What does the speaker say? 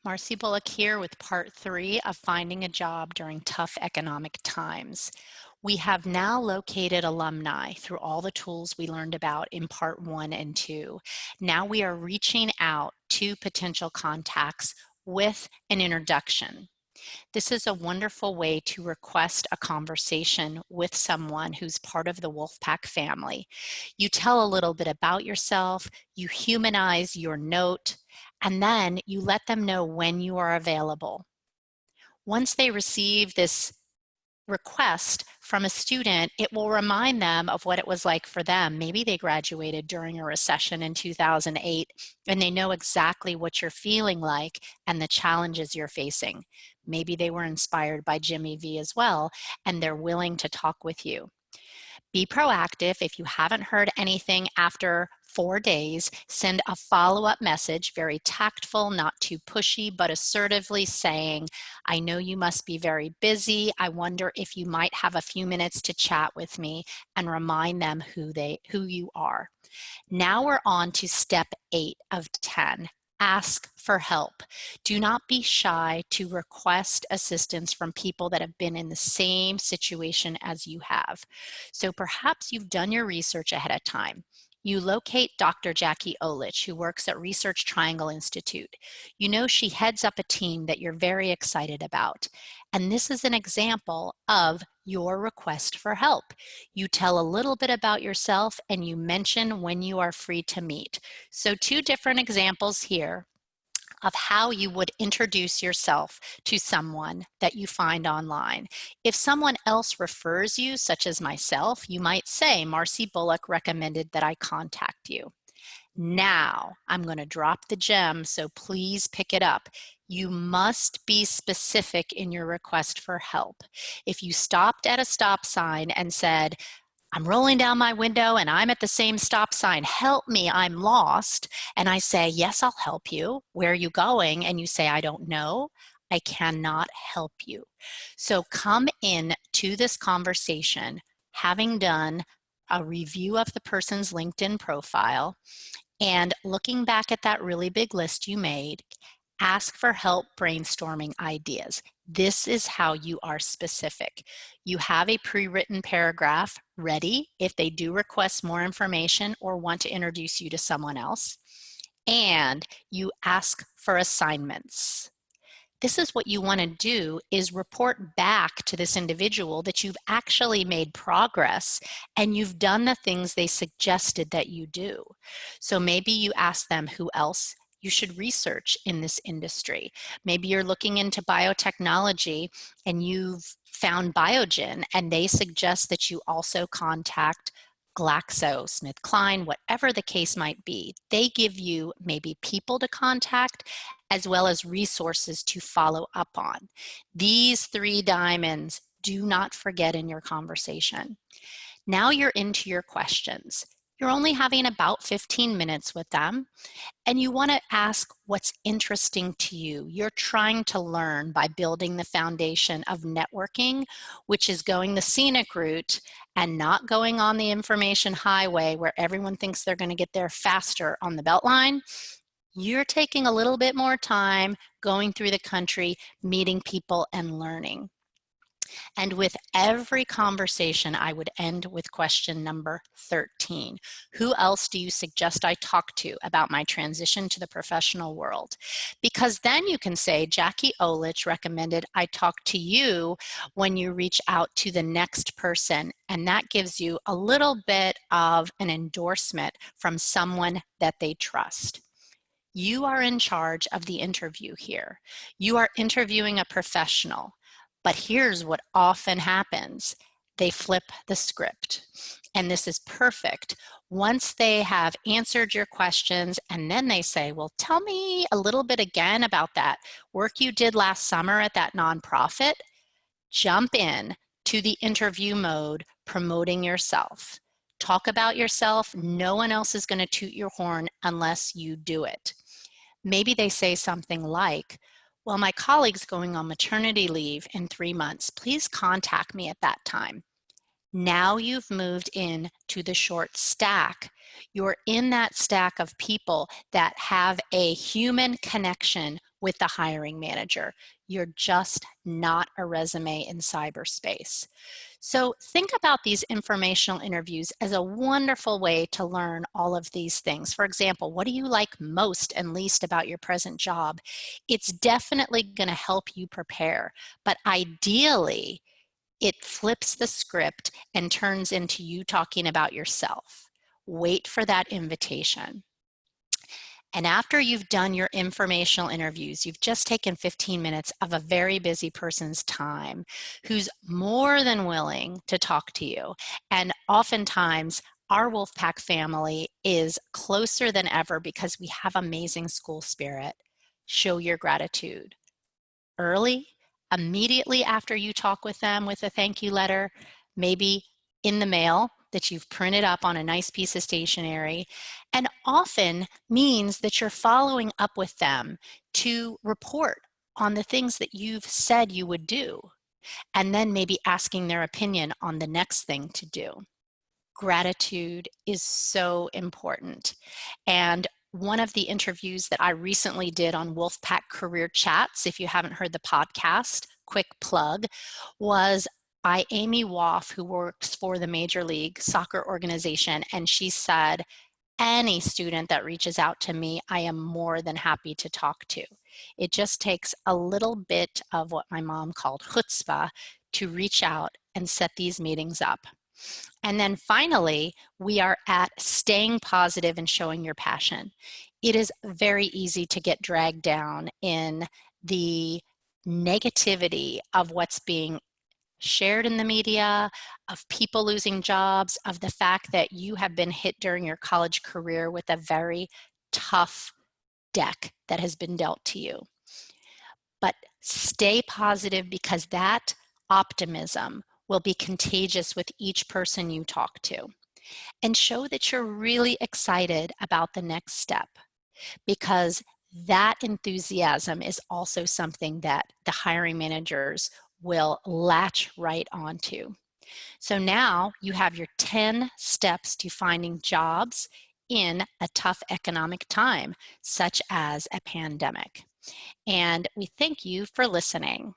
Marcy Bullock here with part 3 of finding a job during tough economic times. We have now located alumni through all the tools we learned about in part 1 and 2. Now we are reaching out to potential contacts with an introduction. This is a wonderful way to request a conversation with someone who's part of the Wolfpack family. You tell a little bit about yourself, you humanize your note, and then you let them know when you are available. Once they receive this request from a student, it will remind them of what it was like for them. Maybe they graduated during a recession in 2008 and they know exactly what you're feeling like and the challenges you're facing. Maybe they were inspired by Jimmy V as well and they're willing to talk with you. Be proactive. If you haven't heard anything after 4 days, send a follow-up message, very tactful, not too pushy, but assertively saying, I know you must be very busy. I wonder if you might have a few minutes to chat with me, and remind them who you are. Now we're on to step 8 of 10. Ask for help. Do not be shy to request assistance from people that have been in the same situation as you have. So perhaps you've done your research ahead of time. You locate Dr. Jackie Olich, who works at Research Triangle Institute. You know she heads up a team that you're very excited about. And this is an example of your request for help. You tell a little bit about yourself and you mention when you are free to meet. So 2 different examples here of how you would introduce yourself to someone that you find online. If someone else refers you, such as myself, you might say, Marcy Bullock recommended that I contact you. Now, I'm going to drop the gem, so please pick it up. You must be specific in your request for help. If you stopped at a stop sign and said, I'm rolling down my window and I'm at the same stop sign, help me, I'm lost, and I say, yes, I'll help you. Where are you going? And you say, I don't know, I cannot help you. So come in to this conversation having done a review of the person's LinkedIn profile, and looking back at that really big list you made, ask for help brainstorming ideas. This is how you are specific. You have a pre-written paragraph ready if they do request more information or want to introduce you to someone else. And you ask for assignments. This is what you want to do, is report back to this individual that you've actually made progress and you've done the things they suggested that you do. So maybe you ask them who else you should research in this industry. Maybe you're looking into biotechnology and you've found Biogen and they suggest that you also contact GlaxoSmithKline, whatever the case might be. They give you maybe people to contact as well as resources to follow up on. These 3 diamonds, do not forget in your conversation. Now you're into your questions. You're only having about 15 minutes with them, and you want to ask what's interesting to you. You're trying to learn by building the foundation of networking, which is going the scenic route and not going on the information highway where everyone thinks they're going to get there faster on the Beltline. You're taking a little bit more time going through the country, meeting people and learning. And with every conversation, I would end with question number 13. Who else do you suggest I talk to about my transition to the professional world? Because then you can say, Jackie Olich recommended I talk to you when you reach out to the next person. And that gives you a little bit of an endorsement from someone that they trust. You are in charge of the interview here. You are interviewing a professional. But here's what often happens. They flip the script. And this is perfect. Once they have answered your questions and then they say, well, tell me a little bit again about that work you did last summer at that nonprofit, jump in to the interview mode, promoting yourself. Talk about yourself. No one else is going to toot your horn unless you do it. Maybe they say something like, well, my colleague's going on maternity leave in 3 months. Please contact me at that time. Now you've moved in to the short stack. You're in that stack of people that have a human connection with the hiring manager. You're just not a resume in cyberspace. So think about these informational interviews as a wonderful way to learn all of these things. For example, what do you like most and least about your present job? It's definitely going to help you prepare, but ideally, it flips the script and turns into you talking about yourself. Wait for that invitation. And after you've done your informational interviews, you've just taken 15 minutes of a very busy person's time who's more than willing to talk to you. And oftentimes, our Wolfpack family is closer than ever because we have amazing school spirit. Show your gratitude early, immediately after you talk with them with a thank you letter, maybe in the mail that you've printed up on a nice piece of stationery, and often means that you're following up with them to report on the things that you've said you would do, and then maybe asking their opinion on the next thing to do. Gratitude is so important. And one of the interviews that I recently did on Wolfpack Career Chats, if you haven't heard the podcast, quick plug, was by Amy Woff, who works for the Major League Soccer organization. And she said, any student that reaches out to me, I am more than happy to talk to. It just takes a little bit of what my mom called chutzpah to reach out and set these meetings up. And then finally, we are at staying positive and showing your passion. It is very easy to get dragged down in the negativity of what's being shared in the media, of people losing jobs, of the fact that you have been hit during your college career with a very tough deck that has been dealt to you. But stay positive, because that optimism will be contagious with each person you talk to. And show that you're really excited about the next step, because that enthusiasm is also something that the hiring managers will latch right onto. So now you have your 10 steps to finding jobs in a tough economic time, such as a pandemic. And we thank you for listening.